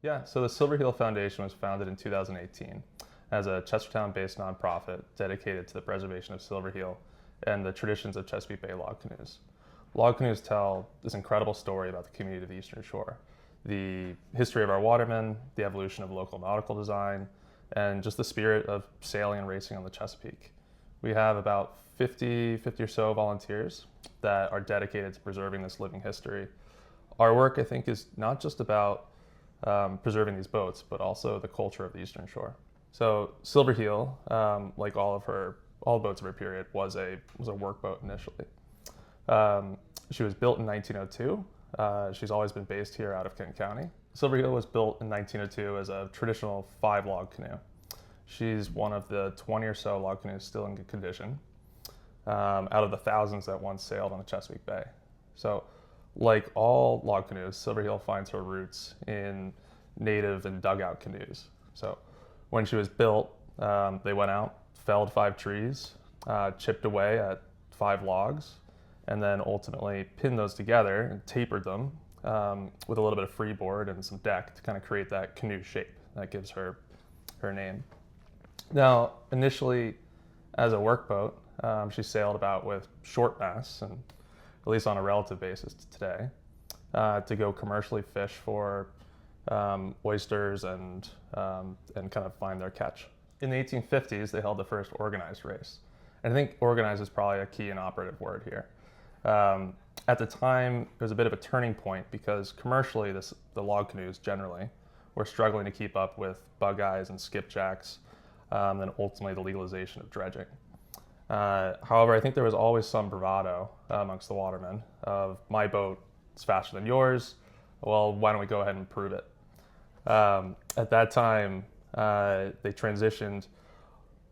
Yeah, so the Silver Heel Foundation was founded in 2018 as a Chestertown-based nonprofit dedicated to the preservation of Silver Heel and the traditions of Chesapeake Bay log canoes. Log canoes tell this incredible story about the community of the Eastern Shore, the history of our watermen, the evolution of local nautical design, and just the spirit of sailing and racing on the Chesapeake. We have about 50 or so volunteers that are dedicated to preserving this living history. Our work, I think, is not just about preserving these boats, but also the culture of the Eastern Shore. So Silver Heel, like all the boats of her period, was a work boat initially. She was built in 1902. She's always been based here out of Kent County. Silver Heel was built in 1902 as a traditional 5-log canoe. She's one of the 20 or so log canoes still in good condition, out of the thousands that once sailed on the Chesapeake Bay. So, like all log canoes, Silver Heel finds her roots in native and dugout canoes. So, when she was built, they went out, felled 5 trees, chipped away at 5 logs, and then ultimately pinned those together and tapered them with a little bit of freeboard and some deck to kind of create that canoe shape that gives her name. Now, initially, as a workboat, she sailed about with short masts, and at least on a relative basis to today, to go commercially fish for oysters and kind of find their catch. In the 1850s, they held the first organized race. And I think organized is probably a key and operative word here. At the time, there was a bit of a turning point because commercially, the log canoes generally were struggling to keep up with bug eyes and skipjacks, and ultimately the legalization of dredging. However, I think there was always some bravado amongst the watermen of my boat is faster than yours. Well, why don't we go ahead and prove it? At that time, they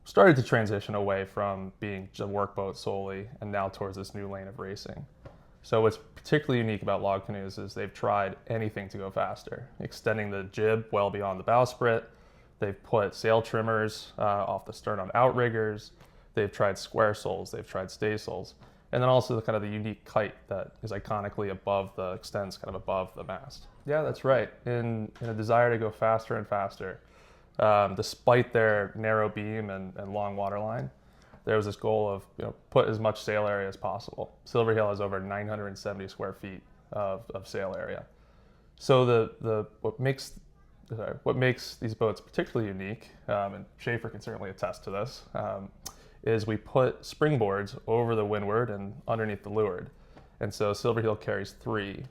started to transition away from being a workboat solely and now towards this new lane of racing. So what's particularly unique about log canoes is they've tried anything to go faster, extending the jib well beyond the bowsprit. They've put sail trimmers off the stern on outriggers. They've tried square soles. They've tried staysails. And then also kind of the unique kite that is iconically extends kind of above the mast. Yeah, that's right. In a desire to go faster and faster, despite their narrow beam and long waterline, there was this goal of put as much sail area as possible. Silver Heel has over 970 square feet of sail area. So what makes these boats particularly unique, and Schaefer can certainly attest to this, is we put springboards over the windward and underneath the leeward. And so Silver Heel carries 3.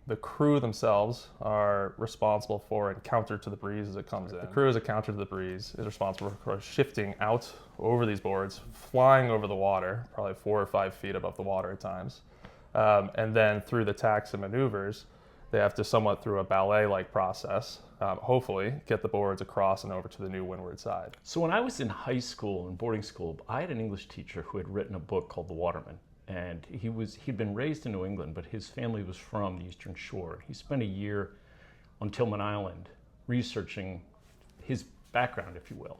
The crew themselves are responsible for and counter to the breeze as it comes in. The crew as a counter to the breeze is responsible for shifting out over these boards, flying over the water, probably 4 or 5 feet above the water at times. And then through the tacks and maneuvers, they have to somewhat through a ballet-like process, hopefully get the boards across and over to the new windward side. So when I was in high school and boarding school, I had an English teacher who had written a book called The Waterman. And he'd been raised in New England, but his family was from the Eastern Shore. He spent a year on Tillman Island researching his background, if you will.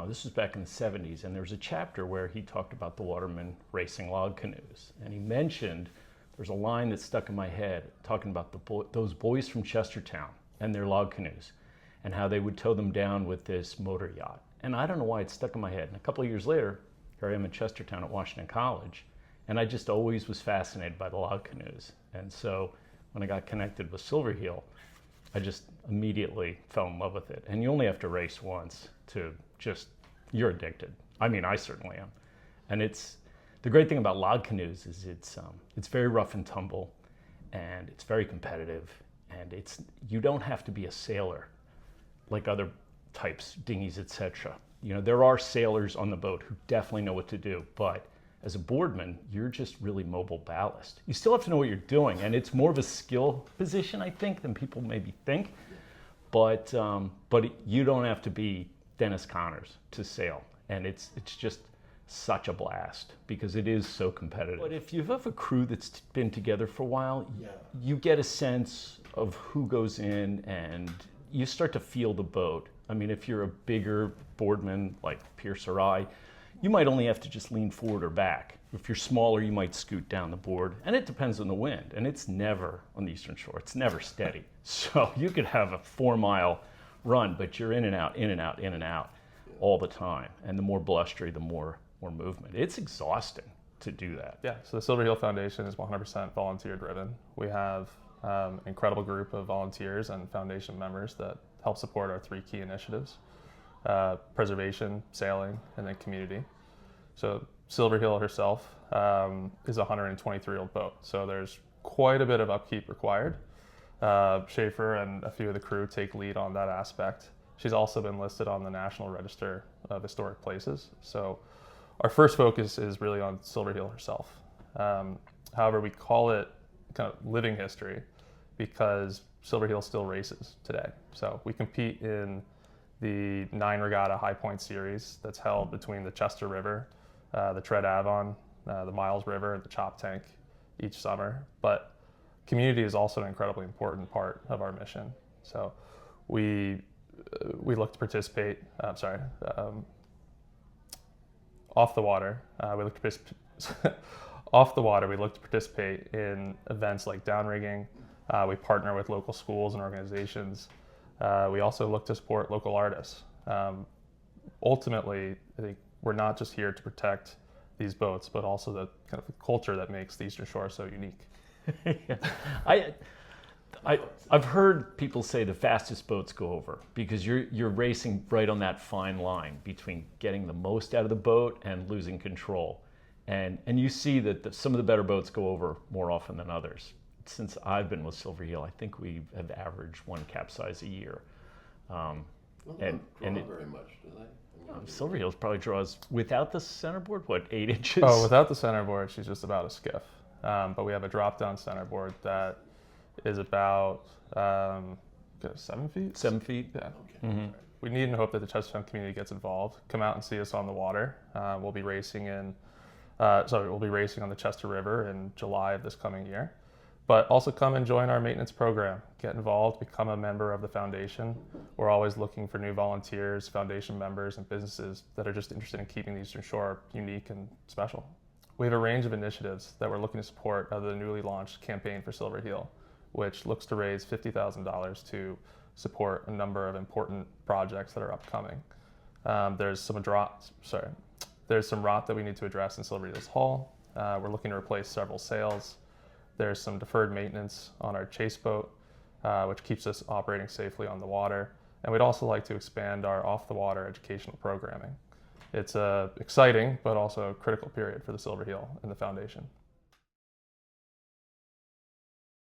This was back in the 70s, and there was a chapter where he talked about the watermen racing log canoes. And he mentioned, there's a line that stuck in my head talking about those boys from Chestertown and their log canoes and how they would tow them down with this motor yacht. And I don't know why it stuck in my head. And a couple of years later, here I am in Chestertown at Washington College, and I just always was fascinated by the log canoes. And so when I got connected with Silver Heel, I just immediately fell in love with it. And you only have to race once to you're addicted. I mean, I certainly am. And the great thing about log canoes is it's very rough and tumble, and it's very competitive, and you don't have to be a sailor like other types, dinghies, etc. There are sailors on the boat who definitely know what to do, but as a boardman, you're just really mobile ballast. You still have to know what you're doing, and it's more of a skill position, I think, than people maybe think. But you don't have to be Dennis Connors to sail, and it's just such a blast because it is so competitive. But if you have a crew that's been together for a while, you get a sense of who goes in, and you start to feel the boat. I mean, if you're a bigger boardman like Pierce or I, you might only have to just lean forward or back, If you're smaller, you might scoot down the board, and it depends on the wind. And it's never on the Eastern Shore. It's never steady. So you could have a 4-mile run, but you're in and out, in and out, in and out all the time. And the more blustery, the more movement. It's exhausting to do that. Yeah, so the Silver Heel Foundation is 100% volunteer driven. We have an incredible group of volunteers and foundation members that help support our 3 key initiatives: preservation, sailing, and then community. So Silver Heel herself is a 123-year-old boat, so there's quite a bit of upkeep required. Schaefer and a few of the crew take lead on that aspect. She's also been listed on the National Register of Historic Places. So our first focus is really on Silver Heel herself. However, we call it kind of living history because Silver Heel still races today. So we compete in the 9 regatta High Point Series that's held between the Chester River, the Tread Avon, the Miles River, and the Chop Tank each summer. But community is also an incredibly important part of our mission. So we look to participate, off the water, we look to participate in events like downrigging. We partner with local schools and organizations. We also look to support local artists. Ultimately, I think we're not just here to protect these boats, but also the kind of culture that makes the Eastern Shore so unique. Yeah. I've heard people say the fastest boats go over because you're racing right on that fine line between getting the most out of the boat and losing control. And you see that some of the better boats go over more often than others. Since I've been with Silver Heel, I think we have averaged 1 capsize a year. And not very much, do they? Silver Heels probably draws, without the centerboard, what, 8 inches? Oh, without the centerboard, she's just about a skiff. But we have a drop-down centerboard that is about 7 feet? 7 feet? Yeah. Okay. Mm-hmm. Right. We need and hope that the Chestertown community gets involved. Come out and see us on the water. We'll be racing on the Chester River in July of this coming year. But also come and join our maintenance program. Get involved, become a member of the foundation. We're always looking for new volunteers, foundation members, and businesses that are just interested in keeping the Eastern Shore unique and special. We have a range of initiatives that we're looking to support out of the newly launched campaign for Silver Heel, which looks to raise $50,000 to support a number of important projects that are upcoming. There's some rot that we need to address in Silver Heel's hull. We're looking to replace several sails. There's some deferred maintenance on our chase boat, which keeps us operating safely on the water. And we'd also like to expand our off-the-water educational programming. It's exciting, but also a critical period for the Silver Heel and the foundation.